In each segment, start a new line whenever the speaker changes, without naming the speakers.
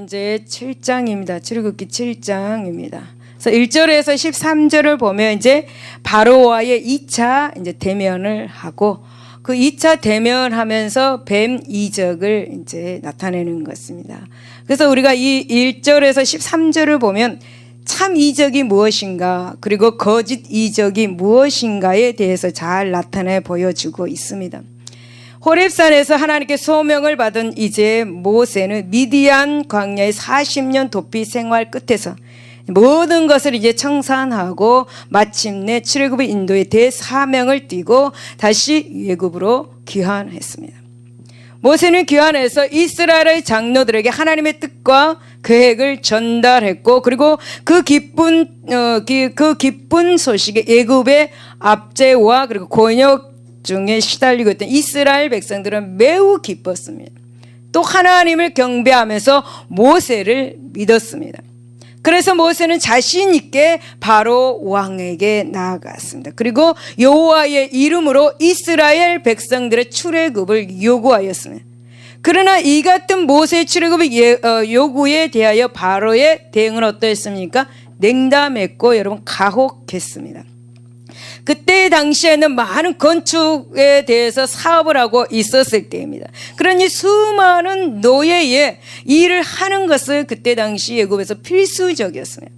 이제 7장입니다. 출애굽기 7장입니다. 그래서 1절에서 13절을 보면 이제 바로와의 2차 이제 대면을 하고 그 2차 대면하면서 뱀 이적을 이제 나타내는 것입니다. 그래서 우리가 이 1절에서 13절을 보면 참 이적이 무엇인가 그리고 거짓 이적이 무엇인가에 대해서 잘 나타내 보여주고 있습니다. 호렙산에서 하나님께 소명을 받은 이제 모세는 미디안 광야의 40년 도피 생활 끝에서 모든 것을 이제 청산하고 마침내 출애굽의 인도의 대사명을 띠고 다시 애굽으로 귀환했습니다. 모세는 귀환해서 이스라엘의 장로들에게 하나님의 뜻과 계획을 전달했고 그리고 그 기쁜 소식에 애굽의 압제와 그리고 곤욕 중에 시달리고 있던 이스라엘 백성들은 매우 기뻤습니다. 또 하나님을 경배하면서 모세를 믿었습니다. 그래서 모세는 자신 있게 바로 왕에게 나아갔습니다. 그리고 여호와의 이름으로 이스라엘 백성들의 출애굽을 요구하였습니다. 그러나 이 같은 모세의 출애굽의 요구에 대하여 바로의 대응은 어떠했습니까? 냉담했고 여러분 가혹했습니다. 그때 당시에는 많은 건축에 대해서 사업을 하고 있었을 때입니다. 그러니 수많은 노예의 일을 하는 것을 그때 당시 애굽에서 필수적이었습니다.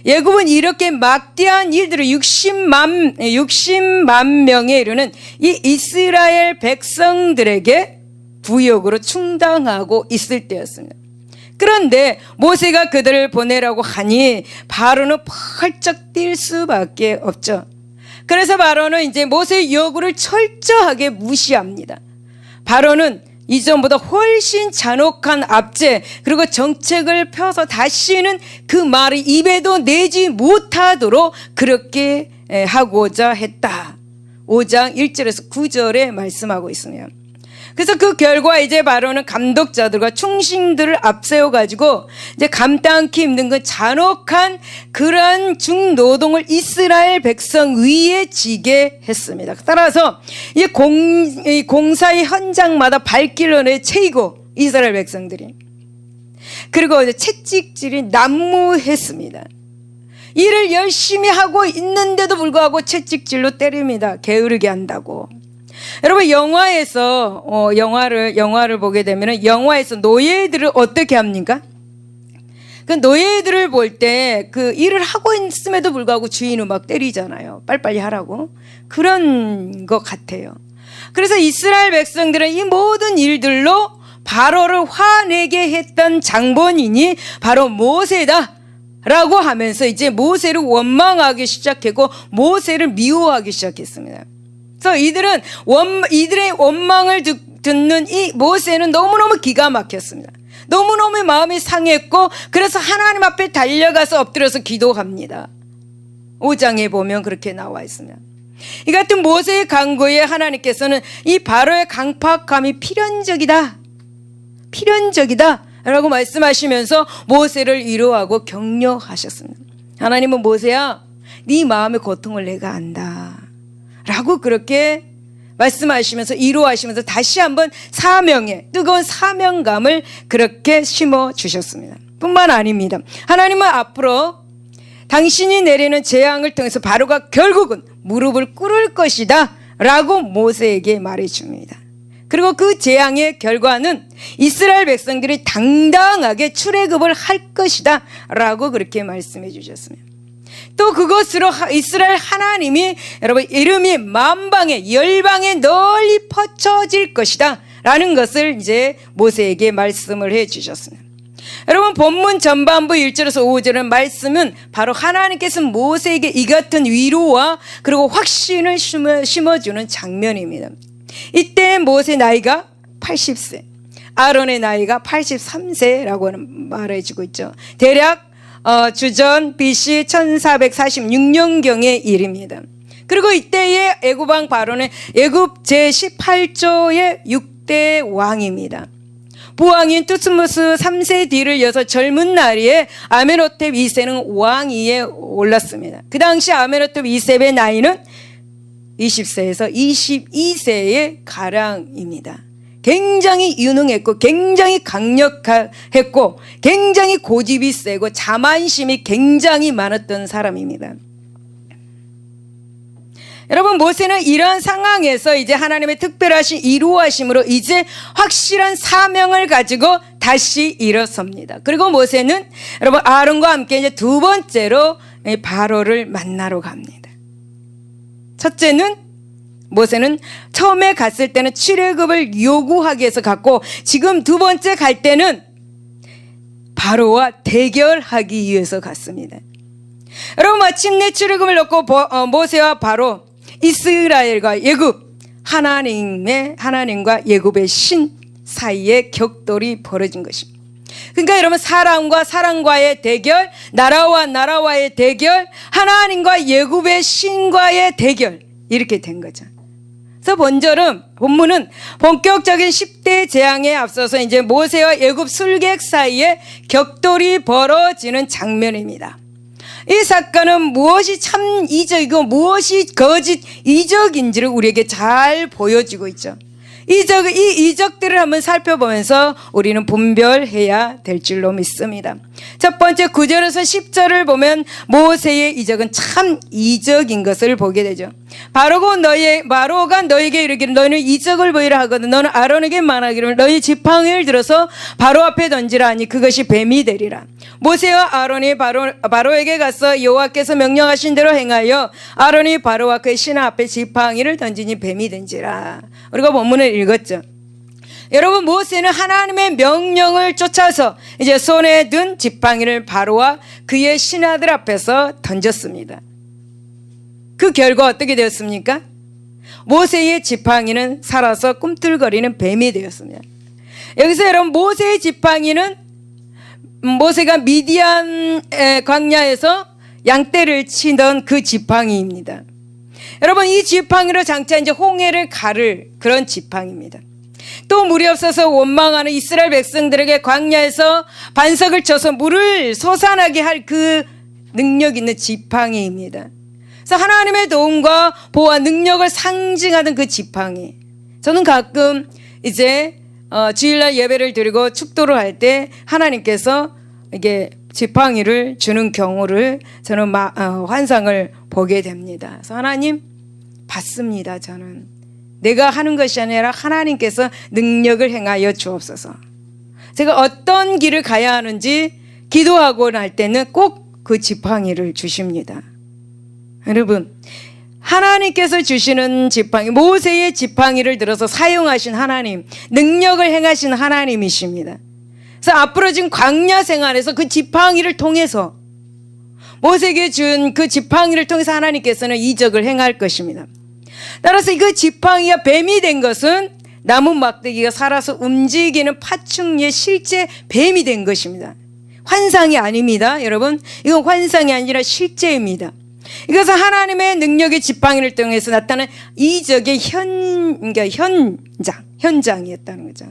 애굽은 이렇게 막대한 일들을 60만 명에 이르는 이 이스라엘 백성들에게 부역으로 충당하고 있을 때였습니다. 그런데 모세가 그들을 보내라고 하니 바로는 펄쩍 뛸 수밖에 없죠. 그래서 바로는 이제 모세의 요구를 철저하게 무시합니다. 바로는 이전보다 훨씬 잔혹한 압제 그리고 정책을 펴서 다시는 그 말을 입에도 내지 못하도록 그렇게 하고자 했다. 5장 1절에서 9절에 말씀하고 있습니다. 그래서 그 결과 이제 바로는 감독자들과 충신들을 앞세워 가지고 이제 감당하기 힘든 그 잔혹한 그러한 중노동을 이스라엘 백성 위에 지게 했습니다. 따라서 이 공사의 현장마다 발길을 채이고 이스라엘 백성들이 그리고 이제 채찍질이 난무했습니다. 일을 열심히 하고 있는데도 불구하고 채찍질로 때립니다. 게으르게 한다고. 여러분 영화에서 영화를 보게 되면 영화에서 노예들을 어떻게 합니까? 그 노예들을 볼 때 그 일을 하고 있음에도 불구하고 주인은 막 때리잖아요. 빨리빨리 하라고. 그런 것 같아요. 그래서 이스라엘 백성들은 이 모든 일들로 바로를 화내게 했던 장본인이 바로 모세다 라고 하면서 이제 모세를 원망하기 시작했고 모세를 미워하기 시작했습니다. 그래서 이들의 원망을 듣는 이 모세는 너무너무 기가 막혔습니다. 너무너무 마음이 상했고 그래서 하나님 앞에 달려가서 엎드려서 기도합니다. 5장에 보면 그렇게 나와 있습니다. 이 같은 모세의 간구에 하나님께서는 이 바로의 강팍함이 필연적이다 라고 말씀하시면서 모세를 위로하고 격려하셨습니다. 하나님은 모세야 네 마음의 고통을 내가 안다 라고 그렇게 말씀하시면서 위로하시면서 다시 한번 뜨거운 사명감을 그렇게 심어주셨습니다. 뿐만 아닙니다. 하나님은 앞으로 당신이 내리는 재앙을 통해서 바로가 결국은 무릎을 꿇을 것이다 라고 모세에게 말해줍니다. 그리고 그 재앙의 결과는 이스라엘 백성들이 당당하게 출애굽을 할 것이다 라고 그렇게 말씀해 주셨습니다. 또 그것으로 이스라엘 하나님이 여러분 이름이 만방에 열방에 널리 퍼쳐질 것이다 라는 것을 이제 모세에게 말씀을 해 주셨습니다. 여러분 본문 전반부 1절에서 5절의 말씀은 바로 하나님께서 모세에게 이 같은 위로와 그리고 확신을 심어주는 장면입니다. 이때 모세 나이가 80세 아론의 나이가 83세라고 말해주고 있죠. 대략 주전 BC 1446년경의 일입니다. 그리고 이때의 애굽왕 바로는 애굽 제18조의 6대 왕입니다. 부왕인 투스무스 3세 뒤를 이어서 젊은 나이에 아메노텝 2세는 왕위에 올랐습니다. 그 당시 아메노텝 2세의 나이는 20세에서 22세의 가량입니다. 굉장히 유능했고 굉장히 강력했고 굉장히 고집이 세고 자만심이 굉장히 많았던 사람입니다. 여러분, 모세는 이런 상황에서 이제 하나님의 특별하신 이루어심으로 이제 확실한 사명을 가지고 다시 일어섭니다. 그리고 모세는 여러분 아론과 함께 이제 두 번째로 바로를 만나러 갑니다. 첫째는 모세는 처음에 갔을 때는 출애굽을 요구하기 위해서 갔고, 지금 두 번째 갈 때는 바로와 대결하기 위해서 갔습니다. 여러분, 마침내 출애굽을 놓고 모세와 바로 이스라엘과 애굽, 하나님과 애굽의 신 사이에 격돌이 벌어진 것입니다. 그러니까 여러분, 사람과 사람과의 대결, 나라와 나라와의 대결, 하나님과 애굽의 신과의 대결, 이렇게 된 거죠. 그래서 본문은 본격적인 10대 재앙에 앞서서 이제 모세와 애굽 술객 사이에 격돌이 벌어지는 장면입니다. 이 사건은 무엇이 참 이적이고 무엇이 거짓 이적인지를 우리에게 잘 보여주고 있죠. 이 이적들을 한번 살펴보면서 우리는 분별해야 될 줄로 믿습니다. 첫 번째 9절에서 10절을 보면 모세의 이적은 참 이적인 것을 보게 되죠. 바로가 너에게 이르기를 너희는 이적을 보이라 하거든 너는 아론에게 말하기를 너희 지팡이를 들어서 바로 앞에 던지라 하니 그것이 뱀이 되리라. 모세와 아론이 바로에게 가서 여호와께서 명령하신 대로 행하여 아론이 바로와 그의 신하 앞에 지팡이를 던지니 뱀이 된지라. 우리가 본문을 읽었죠. 여러분, 모세는 하나님의 명령을 쫓아서 이제 손에 든 지팡이를 바로와 그의 신하들 앞에서 던졌습니다. 그 결과 어떻게 되었습니까? 모세의 지팡이는 살아서 꿈틀거리는 뱀이 되었습니다. 여기서 여러분, 모세의 지팡이는 모세가 미디안 광야에서 양떼를 치던 그 지팡이입니다. 여러분, 이 지팡이로 장차 이제 홍해를 가를 그런 지팡이입니다. 또 물이 없어서 원망하는 이스라엘 백성들에게 광야에서 반석을 쳐서 물을 솟아나게 할 그 능력 있는 지팡이입니다. 그래서 하나님의 도움과 보호와 능력을 상징하던 그 지팡이. 저는 가끔 이제 주일날 예배를 드리고 축도를 할 때 하나님께서 이게 지팡이를 주는 경우를 저는 환상을 보게 됩니다. 그래서 하나님 받습니다. 저는 내가 하는 것이 아니라 하나님께서 능력을 행하여 주옵소서. 제가 어떤 길을 가야 하는지 기도하고 날 때는 꼭 그 지팡이를 주십니다. 여러분, 하나님께서 주시는 지팡이, 모세의 지팡이를 들어서 사용하신 하나님, 능력을 행하신 하나님이십니다. 그래서 앞으로 지금 광야 생활에서 그 지팡이를 통해서, 모세에게 준 그 지팡이를 통해서 하나님께서는 이적을 행할 것입니다. 따라서 그 지팡이가 뱀이 된 것은 나무 막대기가 살아서 움직이는 파충류의 실제 뱀이 된 것입니다. 환상이 아닙니다. 여러분, 이건 환상이 아니라 실제입니다. 이것은 하나님의 능력의 지팡이를 통해서 나타난 이적의 현장이었다는 거죠.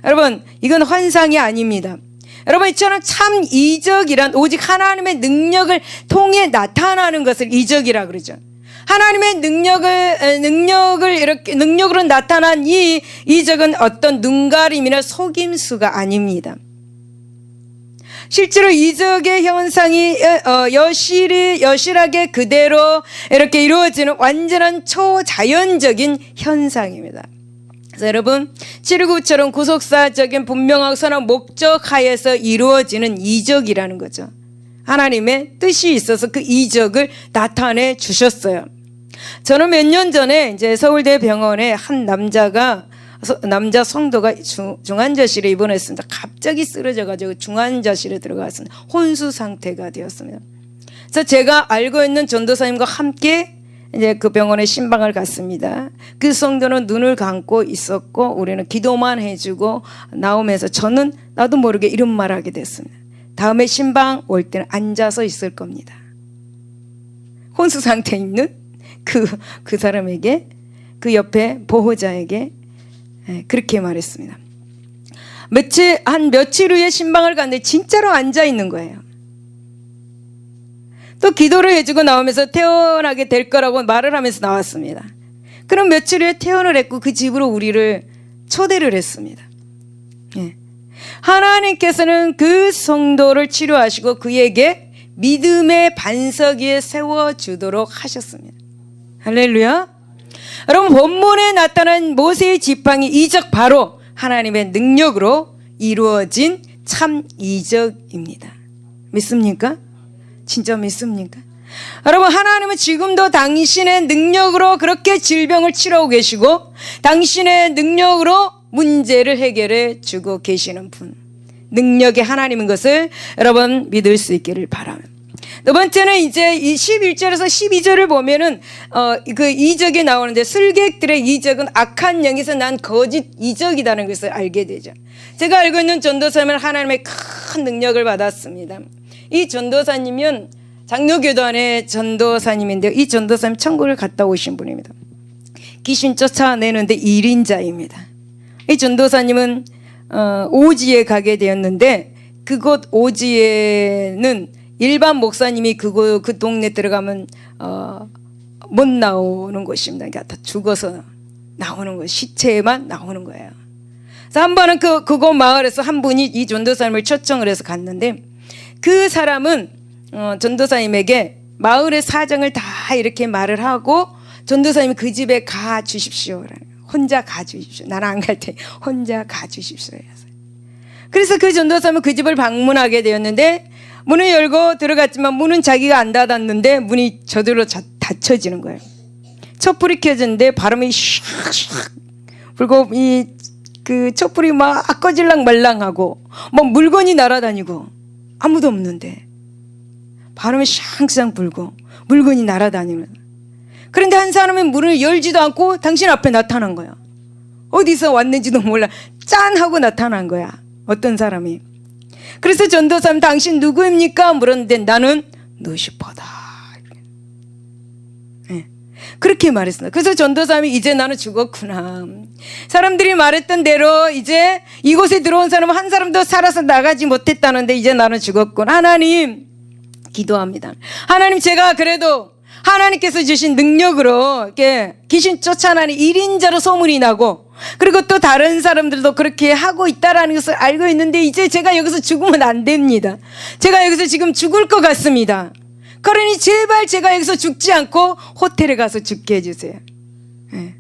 여러분, 이건 환상이 아닙니다. 여러분, 이처럼 참 이적이란 오직 하나님의 능력을 통해 나타나는 것을 이적이라 그러죠. 하나님의 능력으로 나타난 이 이적은 어떤 눈가림이나 속임수가 아닙니다. 실제로 이적의 현상이 여실하게 그대로 이렇게 이루어지는 완전한 초자연적인 현상입니다. 그래서 여러분, 729처럼 구속사적인 분명하고 선한 목적 하에서 이루어지는 이적이라는 거죠. 하나님의 뜻이 있어서 그 이적을 나타내 주셨어요. 저는 몇 년 전에 이제 서울대 병원에 한 남자 성도가 중환자실에 입원했습니다. 갑자기 쓰러져가지고 중환자실에 들어갔습니다. 혼수 상태가 되었습니다. 그래서 제가 알고 있는 전도사님과 함께 이제 그 병원에 신방을 갔습니다. 그 성도는 눈을 감고 있었고 우리는 기도만 해주고 나오면서 저는 나도 모르게 이런 말을 하게 됐습니다. 다음에 신방 올 때는 앉아서 있을 겁니다. 혼수 상태에 있는 그 사람에게, 그 옆에 보호자에게 그렇게 말했습니다. 며칠 후에 신방을 갔는데 진짜로 앉아 있는 거예요. 또 기도를 해주고 나오면서 퇴원하게 될 거라고 말을 하면서 나왔습니다. 그럼 며칠 후에 퇴원을 했고 그 집으로 우리를 초대를 했습니다. 예. 하나님께서는 그 성도를 치료하시고 그에게 믿음의 반석 위에 세워주도록 하셨습니다. 할렐루야. 여러분, 본문에 나타난 모세의 지팡이 이적 바로 하나님의 능력으로 이루어진 참 이적입니다. 믿습니까? 진짜 믿습니까? 여러분, 하나님은 지금도 당신의 능력으로 그렇게 질병을 치료하고 계시고 당신의 능력으로 문제를 해결해 주고 계시는 분, 능력의 하나님인 것을 여러분 믿을 수 있기를 바랍니다. 두 번째는 이제 이 11절에서 12절을 보면은 그 이적이 나오는데, 술객들의 이적은 악한 영에서 난 거짓 이적이라는 것을 알게 되죠. 제가 알고 있는 전도사님은 하나님의 큰 능력을 받았습니다. 이 전도사님은 장로교단의 전도사님인데요, 이 전도사님 천국을 갔다 오신 분입니다. 귀신 쫓아내는데 1인자입니다. 이 전도사님은 오지에 가게 되었는데, 그곳 오지에는 일반 목사님이 그 동네 들어가면 못 나오는 곳입니다. 그러니까 다 죽어서 나오는 거, 시체만 나오는 거예요. 그래서 한 번은 그곳 마을에서 한 분이 이 전도사님을 초청을 해서 갔는데, 그 사람은 전도사님에게 마을의 사정을 다 이렇게 말을 하고 전도사님이 그 집에 가 주십시오. 혼자 가 주십시오. 나는 안 갈 테니 혼자 가 주십시오. 그래서 그 전도사님은 그 집을 방문하게 되었는데, 문을 열고 들어갔지만 문은 자기가 안 닫았는데 문이 저절로 닫혀지는 거예요. 촛불이 켜졌는데 바람이 샥샥 불고 그 촛불이 막 꺼질랑 말랑하고 뭐 물건이 날아다니고 아무도 없는데 바람이 샹샹 불고 물건이 날아다니는. 그런데 한 사람은 문을 열지도 않고 당신 앞에 나타난 거야. 어디서 왔는지도 몰라. 짠 하고 나타난 거야, 어떤 사람이. 그래서 전도사님, 당신 누구입니까? 물었는데 나는 루시퍼다. 네. 그렇게 말했습니다. 그래서 전도사님이 이제 나는 죽었구나. 사람들이 말했던 대로 이제 이곳에 들어온 사람은 한 사람도 살아서 나가지 못했다는데 이제 나는 죽었구나. 하나님, 기도합니다. 하나님, 제가 그래도 하나님께서 주신 능력으로 이렇게 귀신 쫓아나는 1인자로 소문이 나고, 그리고 또 다른 사람들도 그렇게 하고 있다라는 것을 알고 있는데 이제 제가 여기서 죽으면 안 됩니다. 제가 여기서 지금 죽을 것 같습니다. 그러니 제발 제가 여기서 죽지 않고 호텔에 가서 죽게 해주세요. 네.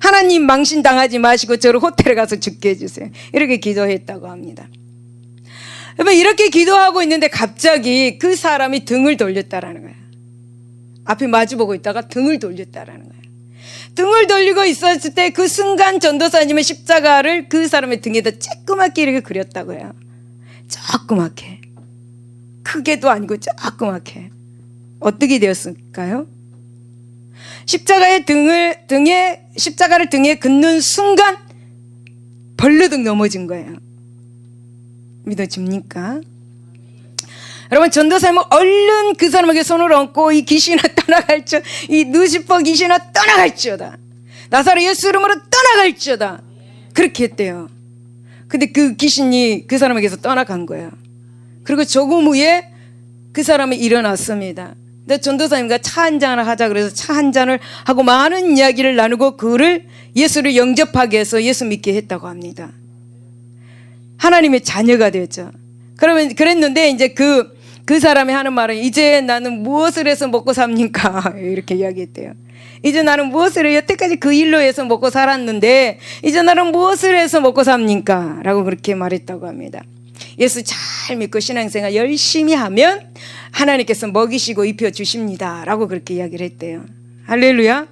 하나님, 망신당하지 마시고 저를 호텔에 가서 죽게 해주세요. 이렇게 기도했다고 합니다. 여러분, 이렇게 기도하고 있는데 갑자기 그 사람이 등을 돌렸다라는 거예요. 앞에 마주보고 있다가 등을 돌렸다라는 거예요. 등을 돌리고 있었을 때 그 순간 전도사님은 십자가를 그 사람의 등에다 쬐끄맣게 이렇게 그렸다고 해요. 조그맣게. 크게도 아니고 조그맣게. 어떻게 되었을까요? 십자가를 등에 긋는 순간 벌르득 넘어진 거예요. 믿어집니까? 여러분, 전도사님은 얼른 그 사람에게 손을 얹고 이 귀신아 떠나갈지어다, 이 누시퍼 귀신아 떠나갈지어다, 나사로 예수 이름으로 떠나갈지어다, 그렇게 했대요. 근데 그 귀신이 그 사람에게서 떠나간 거예요. 그리고 조금 후에 그 사람이 일어났습니다. 근데 전도사님과 차 한잔을 하자 그래서 차 한잔을 하고 많은 이야기를 나누고 그를 예수를 영접하게 해서 예수 믿게 했다고 합니다. 하나님의 자녀가 되었죠. 그러면 그랬는데 이제 그 사람이 하는 말은, 이제 나는 무엇을 해서 먹고 삽니까? 이렇게 이야기했대요. 이제 나는 무엇을 해요? 여태까지 그 일로 해서 먹고 살았는데 이제 나는 무엇을 해서 먹고 삽니까? 라고 그렇게 말했다고 합니다. 예수 잘 믿고 신앙생활 열심히 하면 하나님께서 먹이시고 입혀주십니다. 라고 그렇게 이야기를 했대요. 할렐루야.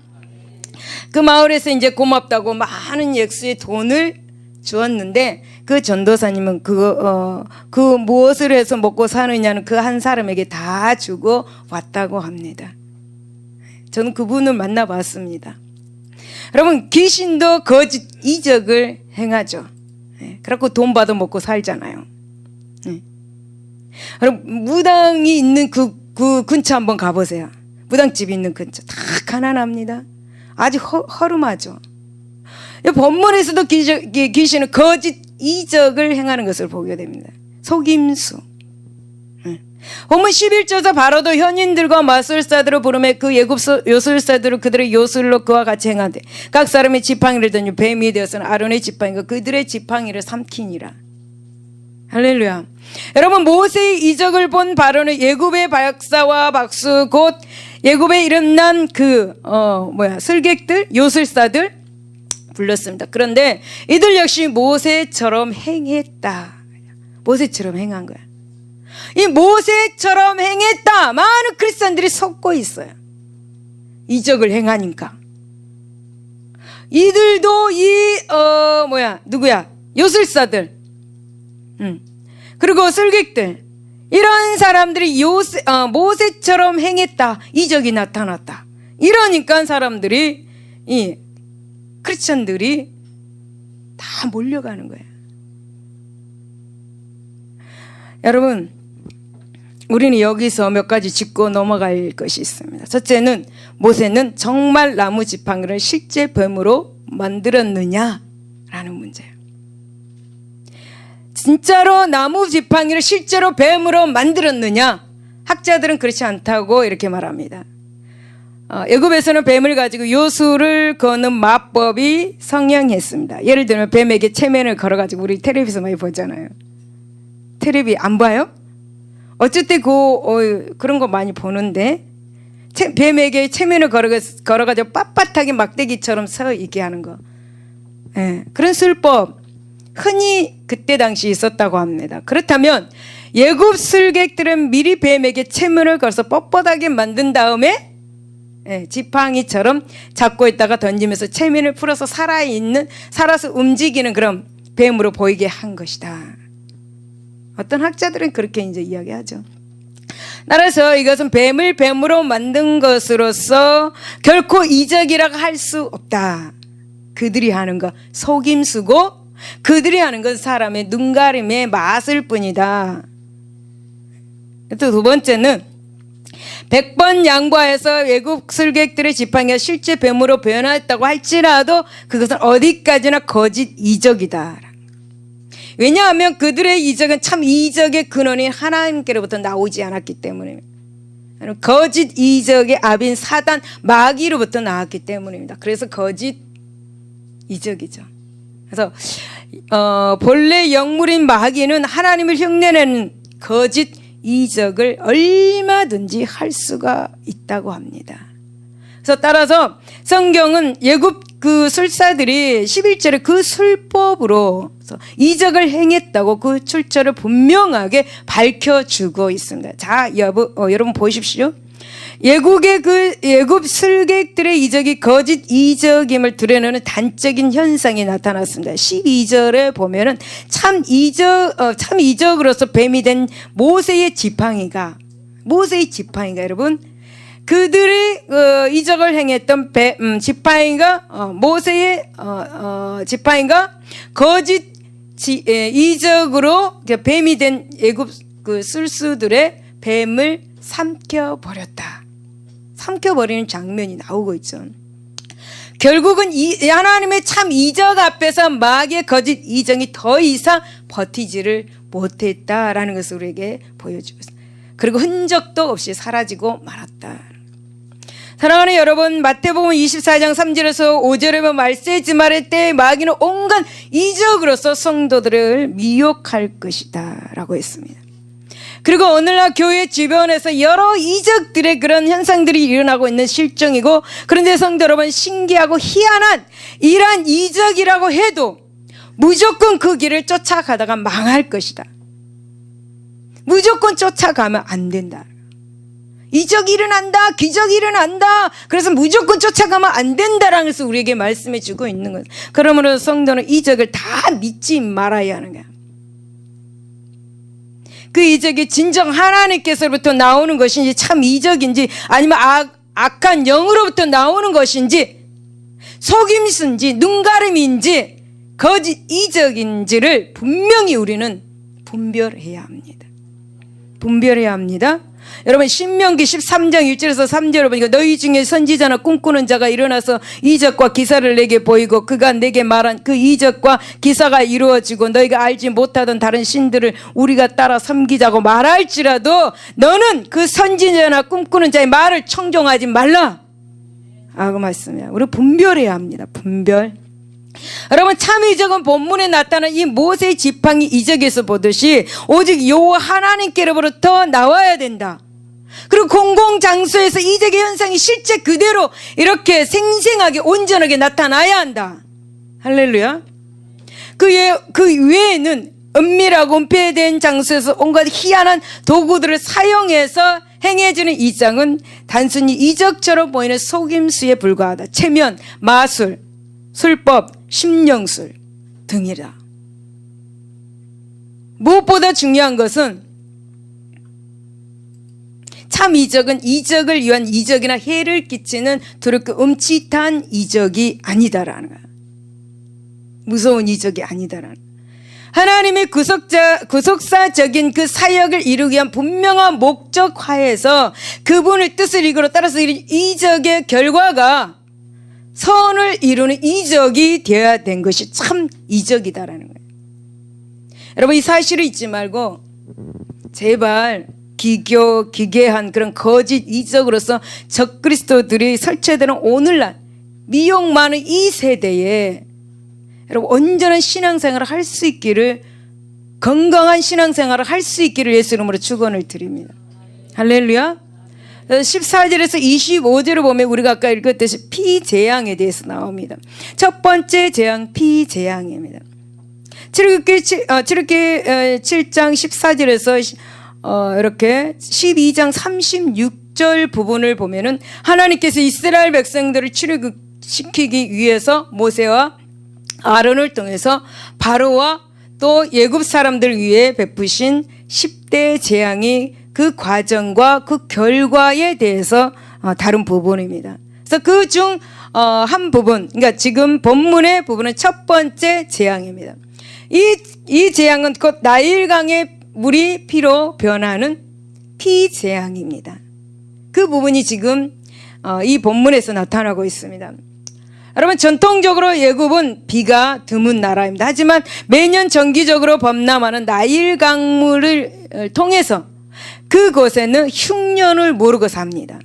그 마을에서 이제 고맙다고 많은 액수의 돈을 주었는데 그 전도사님은 그 무엇을 해서 먹고 사느냐는 그 한 사람에게 다 주고 왔다고 합니다. 저는 그분을 만나봤습니다. 여러분, 귀신도 거짓 이적을 행하죠. 그래갖고 돈 받아 먹고 살잖아요. 여러분, 무당이 있는 그 근처 한번 가보세요. 무당집이 있는 근처 다 가난합니다. 아주 허름하죠. 본문에서도 귀신은 거짓 이적을 행하는 것을 보게 됩니다. 속임수. 본문 11절에서 바로도 현인들과 마술사들을 부르며 그 애굽 요술사들을 그들의 요술로 그와 같이 행하되 각 사람의 지팡이를 던져 뱀이 되어서는 아론의 지팡이가 그들의 지팡이를 삼키니라. 할렐루야. 여러분, 모세의 이적을 본 바로는 애굽의 박사와 박수 곧 애굽에 이름난 슬객들, 요술사들 불렀습니다. 그런데 이들 역시 모세처럼 행했다. 모세처럼 행한 거야. 이 모세처럼 행했다. 많은 크리스천들이 속고 있어요. 이적을 행하니까. 이들도 요술사들, 그리고 슬객들, 이런 사람들이 모세처럼 행했다. 이적이 나타났다. 이러니까 사람들이, 크리스천들이 다 몰려가는 거예요. 여러분, 우리는 여기서 몇 가지 짚고 넘어갈 것이 있습니다. 첫째는 모세는 정말 나무 지팡이를 실제 뱀으로 만들었느냐라는 문제예요. 진짜로 나무 지팡이를 실제로 뱀으로 만들었느냐? 학자들은 그렇지 않다고 이렇게 말합니다. 애굽에서는 뱀을 가지고 요술을 거는 마법이 성행했습니다. 예를 들면 뱀에게 체면을 걸어가지고, 우리 텔레비에서 많이 보잖아요. 텔레비 안 봐요? 어쨌든 그런 거 많이 보는데, 뱀에게 체면을 걸어가지고 빳빳하게 막대기처럼 서 있게 하는 거. 그런 술법 흔히 그때 당시 있었다고 합니다. 그렇다면 애굽 술객들은 미리 뱀에게 체면을 걸어서 뻣뻣하게 만든 다음에 지팡이처럼 잡고 있다가 던지면서 체면을 풀어서 살아서 움직이는 그런 뱀으로 보이게 한 것이다. 어떤 학자들은 그렇게 이제 이야기하죠. 따라서 이것은 뱀을 뱀으로 만든 것으로서 결코 이적이라고 할 수 없다. 그들이 하는 것 속임수고, 그들이 하는 건 사람의 눈가림의 맛일 뿐이다. 또 두 번째는 100번 양보해서 애굽 술객들의 지팡이가 실제 뱀으로 변화했다고 할지라도 그것은 어디까지나 거짓 이적이다. 왜냐하면 그들의 이적은 참 이적의 근원인 하나님께로부터 나오지 않았기 때문입니다. 거짓 이적의 압인 사단 마귀로부터 나왔기 때문입니다. 그래서 거짓 이적이죠. 그래서 본래 영물인 마귀는 하나님을 흉내내는 거짓 이적을 얼마든지 할 수가 있다고 합니다. 그래서 따라서 성경은 애굽 그 술사들이 11절에 그 술법으로 이적을 행했다고 그 출처를 분명하게 밝혀주고 있습니다. 자, 여러분 보십시오. 애굽 술객들의 이적이 거짓 이적임을 드러내는 단적인 현상이 나타났습니다. 12절에 보면은 참 이적으로서 뱀이 된 모세의 지팡이가 여러분, 그들이 이적을 행했던 지팡이가 모세의 지팡이가 거짓 이적으로 뱀이 된 애굽 그 술수들의 뱀을 삼켜버리는 장면이 나오고 있죠. 결국은 하나님의 참 이적 앞에서 마귀의 거짓 이적이 더 이상 버티지를 못했다라는 것을 우리에게 보여주고 있습니다. 그리고 흔적도 없이 사라지고 말았다. 사랑하는 여러분, 마태복음 24장 3절에서 5절에 보면 말세지 말의 때에 마귀는 온갖 이적으로서 성도들을 미혹할 것이다 라고 했습니다. 그리고 오늘날 교회 주변에서 여러 이적들의 그런 현상들이 일어나고 있는 실정이고, 그런데 성도 여러분, 신기하고 희한한 이러한 이적이라고 해도 무조건 그 길을 쫓아가다가 망할 것이다. 무조건 쫓아가면 안 된다. 이적이 일어난다, 기적이 일어난다, 그래서 무조건 쫓아가면 안 된다라는 것을 우리에게 말씀해 주고 있는 것. 그러므로 성도는 이적을 다 믿지 말아야 하는 거야. 그 이적이 진정 하나님께서부터 나오는 것인지, 참 이적인지, 아니면 악한 영으로부터 나오는 것인지, 속임수인지 눈가림인지 거짓 이적인지를 분명히 우리는 분별해야 합니다. 여러분 신명기 13장 1절에서 3절을 보니까 너희 중에 선지자나 꿈꾸는 자가 일어나서 이적과 기사를 내게 보이고 그가 내게 말한 그 이적과 기사가 이루어지고 너희가 알지 못하던 다른 신들을 우리가 따라 섬기자고 말할지라도 너는 그 선지자나 꿈꾸는 자의 말을 청종하지 말라. 그 말씀이야. 우리 분별해야 합니다. 분별. 여러분 참 이적은 본문에 나타난 이 모세의 지팡이 이적에서 보듯이 오직 여호와 하나님께로부터 나와야 된다. 그리고 공공장소에서 이적의 현상이 실제 그대로 이렇게 생생하게 온전하게 나타나야 한다. 할렐루야. 그 외에는 은밀하고 은폐된 장소에서 온갖 희한한 도구들을 사용해서 행해지는 이상은 단순히 이적처럼 보이는 속임수에 불과하다. 체면, 마술, 술법, 심령술 등이다. 무엇보다 중요한 것은 참 이적은 이적을 위한 이적이나 해를 끼치는 두렵고 음칫한 이적이 아니다라는 거야. 무서운 이적이 아니다라는 거야. 하나님의 구속사적인 그 사역을 이루기 위한 분명한 목적화에서 그분의 뜻을 이끌어 따라서 이적의 결과가 선을 이루는 이적이 되어야 된 것이 참 이적이다라는 거예요. 여러분 이 사실을 잊지 말고 제발 기괴한 그런 거짓 이적으로서 적그리스도들이 설치되는 오늘날 미혹 많은 이 세대에 여러분 온전한 신앙생활을 할 수 있기를, 건강한 신앙생활을 할 수 있기를 예수 이름으로 축원을 드립니다. 할렐루야. 14절에서 25절을 보면 우리가 아까 읽었듯이 피재앙에 대해서 나옵니다. 첫 번째 재앙 피재앙입니다. 출애굽기 7장 14절에서 이렇게 12장 36절 부분을 보면은 하나님께서 이스라엘 백성들을 출애굽시키기 위해서 모세와 아론을 통해서 바로와 또 애굽 사람들 위해 베푸신 10대 재앙이 그 과정과 그 결과에 대해서 다룬 부분입니다. 그래서 그 중 한 부분, 그러니까 지금 본문의 부분은 첫 번째 재앙입니다. 이 재앙은 곧 나일강의 물이 피로 변하는 피재앙입니다. 그 부분이 지금 이 본문에서 나타나고 있습니다. 여러분 전통적으로 애굽은 비가 드문 나라입니다. 하지만 매년 정기적으로 범람하는 나일 강물을 통해서 그곳에는 흉년을 모르고 삽니다.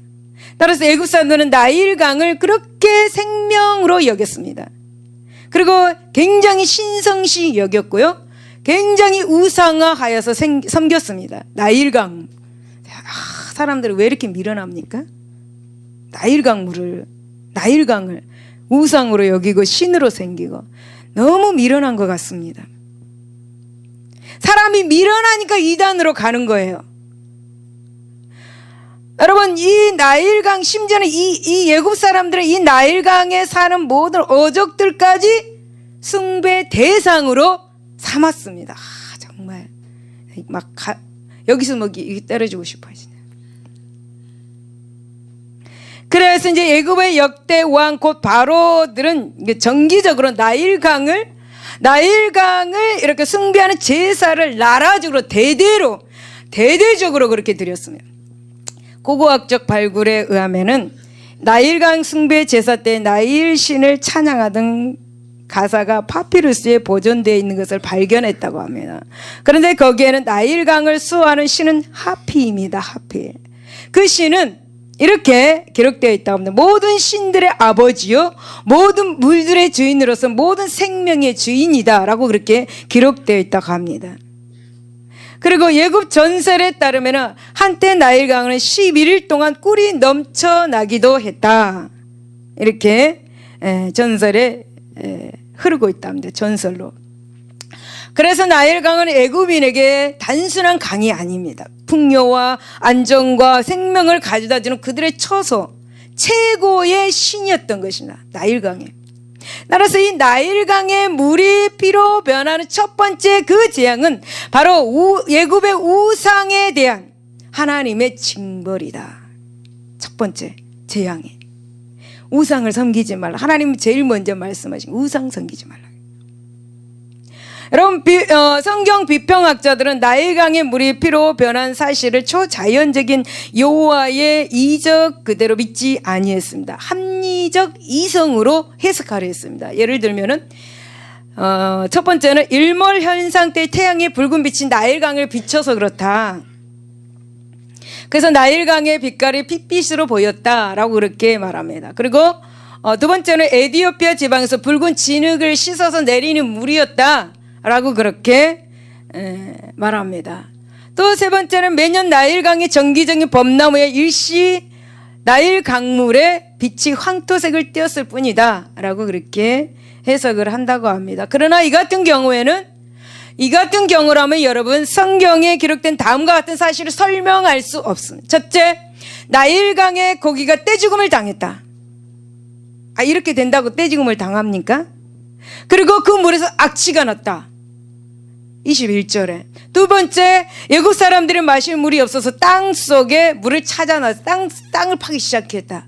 따라서 애굽 사람들은 나일 강을 그렇게 생명으로 여겼습니다. 그리고 굉장히 신성시 여겼고요. 굉장히 우상화하여서 섬겼습니다. 나일 강. 사람들이 왜 이렇게 밀어납니까? 나일 강을 우상으로 여기고 신으로 생기고 너무 미련한 것 같습니다. 사람이 미련하니까 이단으로 가는 거예요. 여러분 이 나일강, 심지어는 이 애굽 사람들은 이 나일강에 사는 모든 어족들까지 숭배 대상으로 삼았습니다. 정말 여기서 때려주고 싶어요. 그래서 이제 애굽의 역대 왕 곧 바로들은 정기적으로 나일강을 이렇게 숭배하는 제사를 나라적으로 대대적으로 그렇게 드렸습니다. 고고학적 발굴에 의하면은 나일강 숭배 제사 때 나일 신을 찬양하던 가사가 파피루스에 보존되어 있는 것을 발견했다고 합니다. 그런데 거기에는 나일강을 수호하는 신은 하피입니다. 하피. 그 신은 이렇게 기록되어 있다고 합니다. 모든 신들의 아버지요, 모든 물들의 주인으로서 모든 생명의 주인이다 라고 그렇게 기록되어 있다고 합니다. 그리고 예굽 전설에 따르면 한때 나일강은 11일 동안 꿀이 넘쳐나기도 했다. 이렇게 전설에 흐르고 있답니다. 전설로. 그래서 나일강은 애굽인에게 단순한 강이 아닙니다. 풍요와 안정과 생명을 가져다주는 그들의 처소, 최고의 신이었던 것입니다. 나일강에. 따라서 이 나일강의 물이 피로 변하는 첫 번째 그 재앙은 바로 애굽의 우상에 대한 하나님의 징벌이다. 첫 번째 재앙이. 우상을 섬기지 말라. 하나님은 제일 먼저 말씀하신 우상 섬기지 말라. 여러분 성경 비평학자들은 나일강의 물이 피로 변한 사실을 초자연적인 여호와의 이적 그대로 믿지 아니했습니다. 합리적 이성으로 해석하려 했습니다. 예를 들면은 첫 번째는 일몰 현상 때 태양의 붉은 빛이 나일강을 비춰서 그렇다. 그래서 나일강의 빛깔이 핏빛으로 보였다라고 그렇게 말합니다. 그리고 두 번째는 에티오피아 지방에서 붉은 진흙을 씻어서 내리는 물이었다라고 그렇게 말합니다. 또 세 번째는 매년 나일강의 정기적인 범나무의 일시 나일 강물에 빛이 황토색을 띄었을 뿐이다 라고 그렇게 해석을 한다고 합니다. 그러나 이 같은 경우라면 여러분 성경에 기록된 다음과 같은 사실을 설명할 수 없습니다. 첫째, 나일강의 고기가 떼죽음을 당했다. 이렇게 된다고 떼죽음을 당합니까? 그리고 그 물에서 악취가 났다. 21절에. 두 번째, 애국 사람들이 마실 물이 없어서 땅 속에 물을 찾아놔서 땅을 파기 시작했다.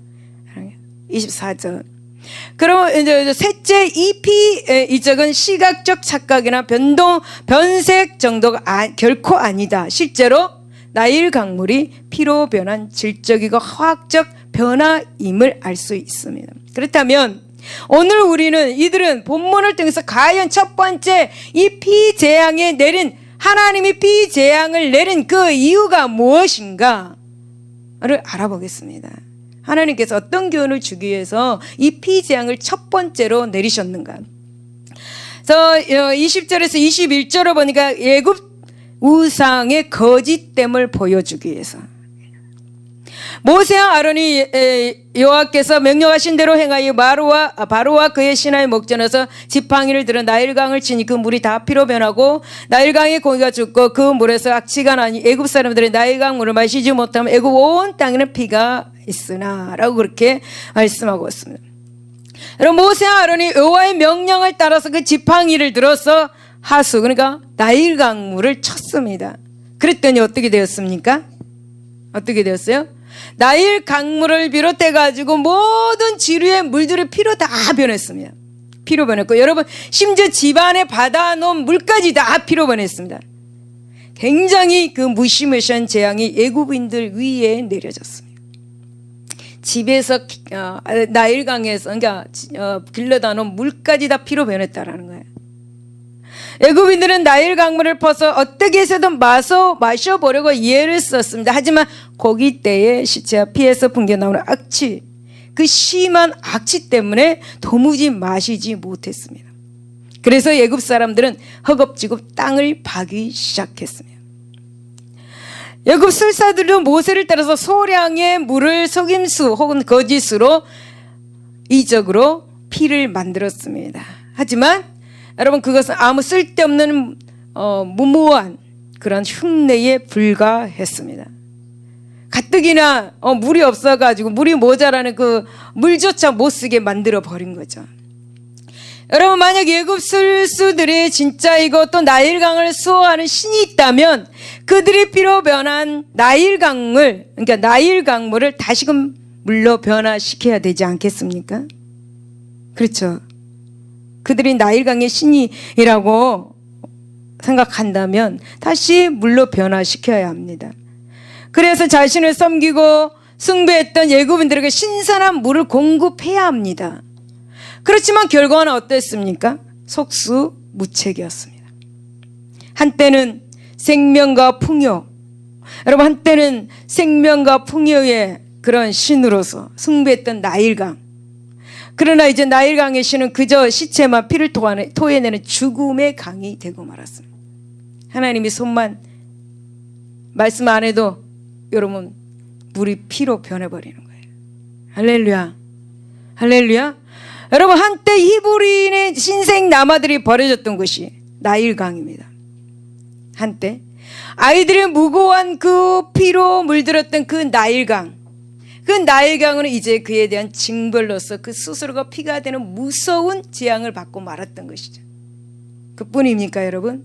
24절. 그럼 이제 셋째, 이적은 시각적 착각이나 변색 정도가 결코 아니다. 실제로 나일 강물이 피로 변한 질적이고 화학적 변화임을 알 수 있습니다. 그렇다면 오늘 이들은 본문을 통해서 과연 첫 번째 이 피재앙에 내린 하나님이 피재앙을 내린 그 이유가 무엇인가를 알아보겠습니다. 하나님께서 어떤 교훈을 주기 위해서 이 피재앙을 첫 번째로 내리셨는가. 그래서 20절에서 21절을 보니까 애굽 우상의 거짓됨을 보여주기 위해서 모세와 아론이 여호와께서 명령하신 대로 행하여 바로와 그의 신하의 목전에서 지팡이를 들어 나일강을 치니 그 물이 다 피로 변하고 나일강의 고기가 죽고 그 물에서 악취가 나니 애굽 사람들이 나일강 물을 마시지 못하면 애굽 온 땅에는 피가 있으나 라고 그렇게 말씀하고 있습니다. 여러분 모세와 아론이 여호와의 명령을 따라서 그 지팡이를 들어서 하수 그러니까 나일강 물을 쳤습니다. 그랬더니 어떻게 되었습니까? 어떻게 되었어요? 나일 강물을 비롯해 가지고 모든 지류의 물들이 피로 다 변했습니다. 피로 변했고 여러분 심지어 집안에 받아놓은 물까지 다 피로 변했습니다. 굉장히 그 무시무시한 재앙이 애굽인들 위에 내려졌습니다. 집에서 나일강에서 그러니까 길러다 놓은 물까지 다 피로 변했다라는 거예요. 애굽인들은 나일 강물을 퍼서 어떻게 해서든 마셔보려고 이해를 썼습니다. 하지만 고기 떼의 시체와 피에서 풍겨나오는 악취, 그 심한 악취 때문에 도무지 마시지 못했습니다. 그래서 애굽 사람들은 허겁지겁 땅을 파기 시작했습니다. 애굽 술사들도 모세를 따라서 소량의 물을 속임수 혹은 거짓으로 이적으로 피를 만들었습니다. 하지만 여러분 그것은 아무 쓸데없는 무모한 그런 흉내에 불과했습니다. 가뜩이나 물이 없어가지고 물이 모자라는 그 물조차 못쓰게 만들어 버린 거죠. 여러분 만약 애굽 술수들이 진짜이고 또 나일강을 수호하는 신이 있다면 그들이 피로 변한 나일강물 그러니까 나일강물을 다시금 물로 변화시켜야 되지 않겠습니까? 그렇죠. 그들이 나일강의 신이라고 생각한다면 다시 물로 변화시켜야 합니다. 그래서 자신을 섬기고 숭배했던 애굽인들에게 신선한 물을 공급해야 합니다. 그렇지만 결과는 어땠습니까? 속수무책이었습니다. 한때는 생명과 풍요, 여러분 한때는 생명과 풍요의 그런 신으로서 숭배했던 나일강. 그러나 이제 나일강의 신은 그저 시체만 피를 토해내는 죽음의 강이 되고 말았습니다. 하나님이 손만 말씀 안 해도 여러분 물이 피로 변해버리는 거예요. 할렐루야. 할렐루야. 여러분 한때 히브리인의 신생 남아들이 버려졌던 곳이 나일강입니다. 한때 아이들의 무고한 그 피로 물들었던 그 나일강, 그 나일강은 이제 그에 대한 징벌로서 그 스스로가 피가 되는 무서운 재앙을 받고 말았던 것이죠. 그뿐입니까 여러분?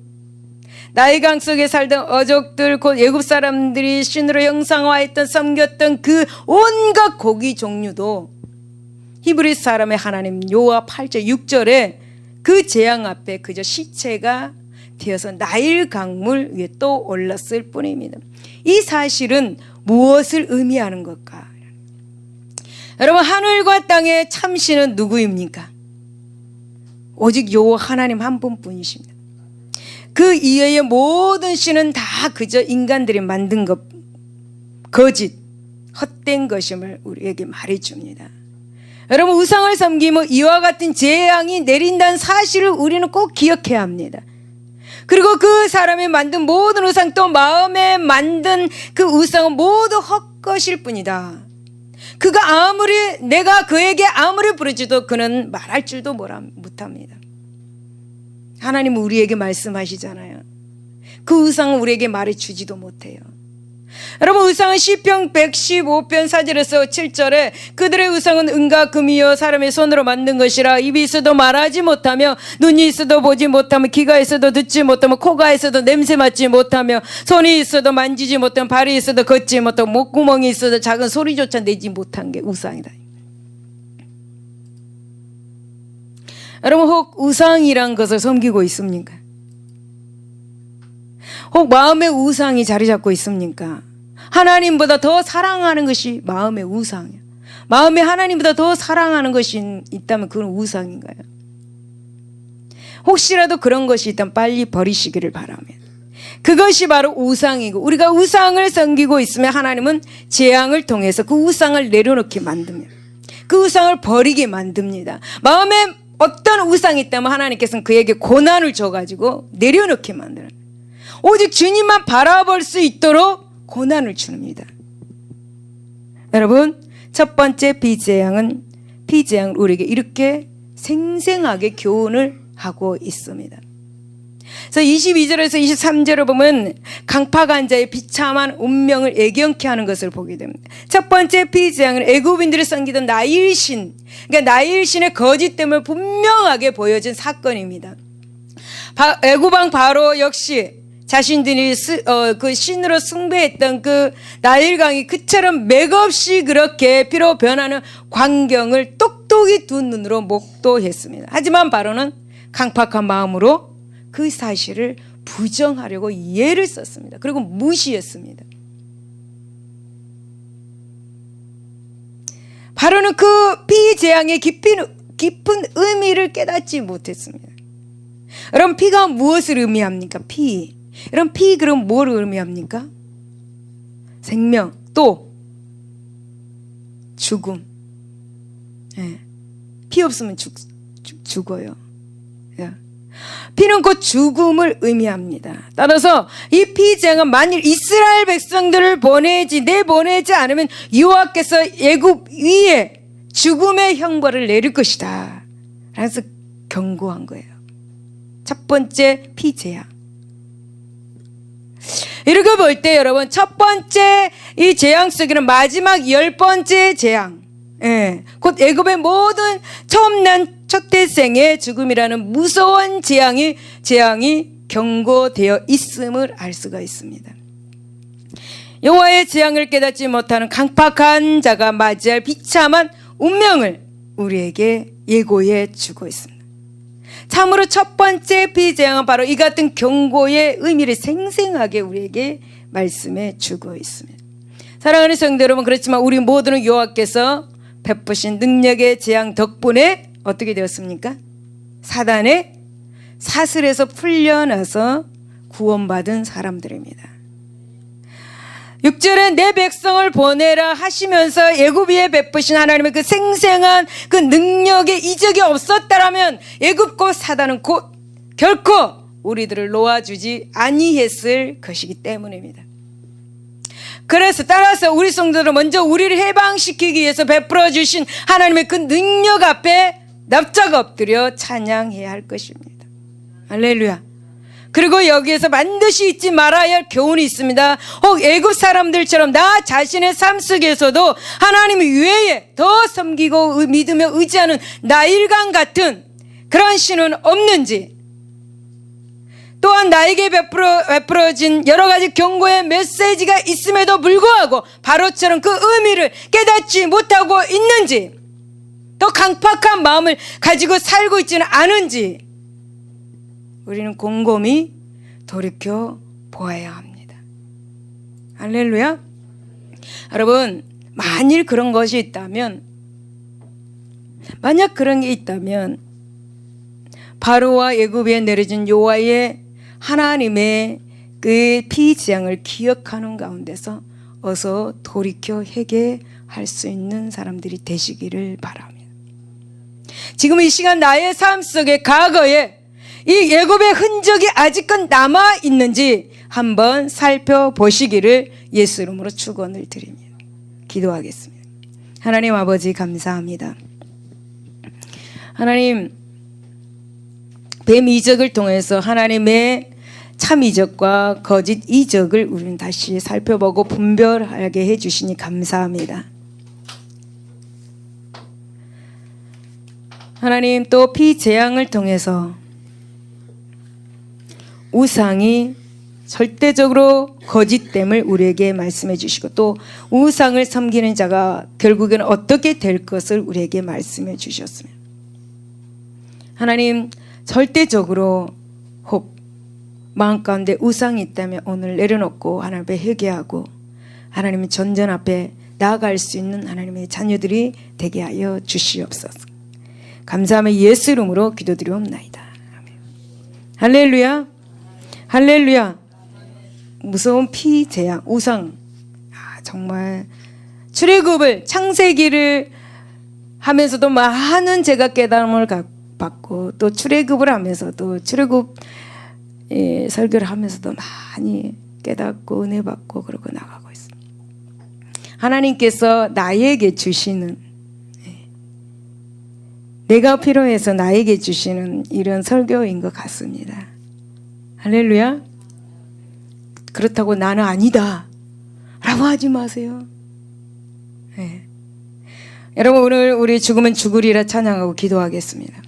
나일강 속에 살던 어족들 곧 애굽 사람들이 신으로 형상화했던 섬겼던 그 온갖 고기 종류도 히브리 사람의 하나님 여호와 8절 6절에 그 재앙 앞에 그저 시체가 되어서 나일 강물 위에 또 올랐을 뿐입니다. 이 사실은 무엇을 의미하는 걸까? 여러분, 하늘과 땅의 참신은 누구입니까? 오직 여호와 하나님 한 분뿐이십니다. 그 이외의 모든 신은 다 그저 인간들이 만든 것, 거짓, 헛된 것임을 우리에게 말해줍니다. 여러분, 우상을 섬기면 이와 같은 재앙이 내린다는 사실을 우리는 꼭 기억해야 합니다. 그리고 그 사람이 만든 모든 우상, 또 마음에 만든 그 우상은 모두 헛것일 뿐이다. 내가 그에게 아무리 부르짖어도 그는 말할 줄도 못합니다. 하나님은 우리에게 말씀하시잖아요. 그 우상은 우리에게 말해주지도 못해요. 여러분, 우상은 시편 115편 4절에서 7절에 그들의 우상은 은과 금이요 사람의 손으로 만든 것이라. 입이 있어도 말하지 못하며, 눈이 있어도 보지 못하며, 귀가 있어도 듣지 못하며, 코가 있어도 냄새 맡지 못하며, 손이 있어도 만지지 못하며, 발이 있어도 걷지 못하고, 목구멍이 있어도 작은 소리조차 내지 못한 게 우상이다. 여러분, 혹 우상이란 것을 섬기고 있습니까? 혹 마음의 우상이 자리 잡고 있습니까? 하나님보다 더 사랑하는 것이 마음의 우상이에요. 마음에 하나님보다 더 사랑하는 것이 있다면 그건 우상인가요? 혹시라도 그런 것이 있다면 빨리 버리시기를 바랍니다. 그것이 바로 우상이고, 우리가 우상을 섬기고 있으면 하나님은 재앙을 통해서 그 우상을 내려놓게 만듭니다. 그 우상을 버리게 만듭니다. 마음에 어떤 우상이 있다면 하나님께서는 그에게 고난을 줘가지고 내려놓게 만들어요. 오직 주님만 바라볼 수 있도록 고난을 줍니다. 여러분, 첫 번째 피재앙은 우리에게 이렇게 생생하게 교훈을 하고 있습니다. 그래서 22절에서 23절을 보면 강팍한 자의 비참한 운명을 애경케 하는 것을 보게 됩니다. 첫 번째 피재앙은 애굽인들이 섬기던 나일신, 그러니까 나일신의 거짓됨을 분명하게 보여준 사건입니다. 애굽왕 바로 역시 자신들이 그 신으로 숭배했던 그 나일강이 그처럼 맥없이 그렇게 피로 변하는 광경을 똑똑히 두 눈으로 목도했습니다. 하지만 바로는 강팍한 마음으로 그 사실을 부정하려고 예를 썼습니다. 그리고 무시했습니다. 바로는 그 피재앙의 깊은 의미를 깨닫지 못했습니다. 여러분, 피가 무엇을 의미합니까? 피. 여러분, 피 그럼 뭘 의미합니까? 생명, 또 죽음. 네. 피 없으면 죽어요. 네. 피는 곧 죽음을 의미합니다. 따라서 이 피재앙은 만일 이스라엘 백성들을 내보내지 않으면 여호와께서 애굽 위에 죽음의 형벌을 내릴 것이다. 그래서 경고한 거예요. 첫 번째 피재앙. 이렇게 볼 때 여러분, 첫 번째 이 재앙 속에는 마지막 10번째 재앙, 곧 애굽의 모든 처음 난 첫 태생의 죽음이라는 무서운 재앙이 경고되어 있음을 알 수가 있습니다. 여호와의 재앙을 깨닫지 못하는 강팍한 자가 맞이할 비참한 운명을 우리에게 예고해 주고 있습니다. 참으로 첫 번째 피재앙은 바로 이 같은 경고의 의미를 생생하게 우리에게 말씀해 주고 있습니다. 사랑하는 성도 여러분, 그렇지만 우리 모두는 여호와께서 베푸신 능력의 재앙 덕분에 어떻게 되었습니까? 사단의 사슬에서 풀려나서 구원받은 사람들입니다. 6절에 내 백성을 보내라 하시면서 애굽 위에 베푸신 하나님의 그 생생한 그 능력의 이적이 없었다라면 애굽과 사단은 곧 결코 우리들을 놓아주지 아니했을 것이기 때문입니다. 그래서 따라서 우리 성도들은 먼저 우리를 해방시키기 위해서 베풀어 주신 하나님의 그 능력 앞에 납작 엎드려 찬양해야 할 것입니다. 할렐루야. 그리고 여기에서 반드시 잊지 말아야 할 교훈이 있습니다. 혹 애굽 사람들처럼 나 자신의 삶 속에서도 하나님 외에 더 섬기고 믿으며 의지하는 나일강 같은 그런 신은 없는지, 또한 나에게 베풀어진 여러 가지 경고의 메시지가 있음에도 불구하고 바로처럼 그 의미를 깨닫지 못하고 있는지, 또 강팍한 마음을 가지고 살고 있지는 않은지 우리는 곰곰이 돌이켜 보아야 합니다. 할렐루야. 여러분, 만일 그런 것이 있다면, 만약 그런 게 있다면 바로와 애굽에 내려진 여호와의 하나님의 그 피재앙을 기억하는 가운데서 어서 돌이켜 회개할 수 있는 사람들이 되시기를 바랍니다. 지금 이 시간 나의 삶 속에 과거에 이 애굽의 흔적이 아직은 남아 있는지 한번 살펴보시기를 예수 이름으로 축원을 드립니다. 기도하겠습니다. 하나님 아버지 감사합니다. 하나님, 뱀 이적을 통해서 하나님의 참 이적과 거짓 이적을 우리는 다시 살펴보고 분별하게 해주시니 감사합니다. 하나님, 또 피재앙을 통해서 우상이 절대적으로 거짓됨을 우리에게 말씀해 주시고, 또 우상을 섬기는 자가 결국에는 어떻게 될 것을 우리에게 말씀해 주셨습니다. 하나님, 절대적으로 혹 마음 가운데 우상이 있다면 오늘 내려놓고 하나님 앞에 회개하고 하나님의 전전 앞에 나아갈 수 있는 하나님의 자녀들이 되게 하여 주시옵소서. 감사하며 예수 이름으로 기도드리옵나이다. 아멘. 할렐루야. 할렐루야. 무서운 피재앙, 우상, 정말 출애굽을, 창세기를 하면서도 많은 제가 깨달음을 받고, 또 출애굽을 하면서도 출애굽 설교를 하면서도 많이 깨닫고 은혜 받고 그러고 나가고 있습니다. 하나님께서 나에게 주시는, 내가 필요해서 나에게 주시는 이런 설교인 것 같습니다. 할렐루야. 그렇다고 나는 아니다 라고 하지 마세요. 네. 여러분, 오늘 우리 죽으면 죽으리라 찬양하고 기도하겠습니다.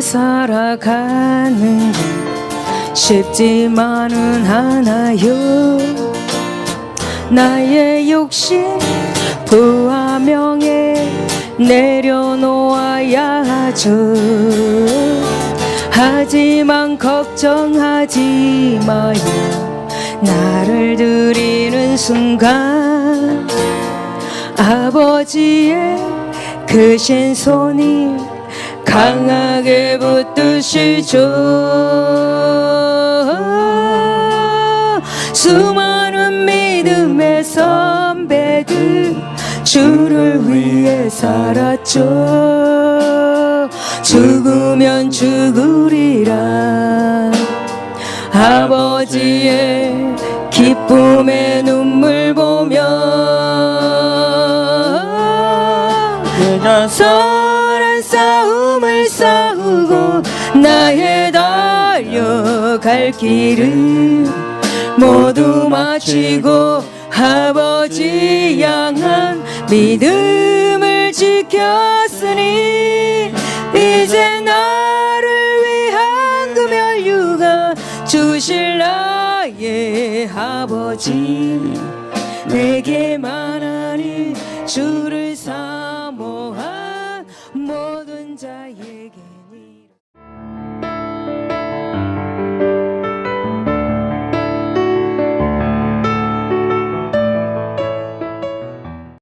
살아가는 게 쉽지만은 않아요. 나의 욕심 부와 명예 내려놓아야 하죠. 하지만 걱정하지 마요. 나를 드리는 순간 아버지의 크신 손이 강하게 붙드시죠. 수많은 믿음의 선배들 주를 위해 살았죠. 죽으면 죽으리라. 아버지의 기쁨의 눈물 보며 선한 싸움을 싸우고 나의 달려갈 길을 모두 마치고 아버지 향한 믿음을 지켰으니 이제 나를 위한 그 멸류가 주실 나의 아버지 내게만 하니 주를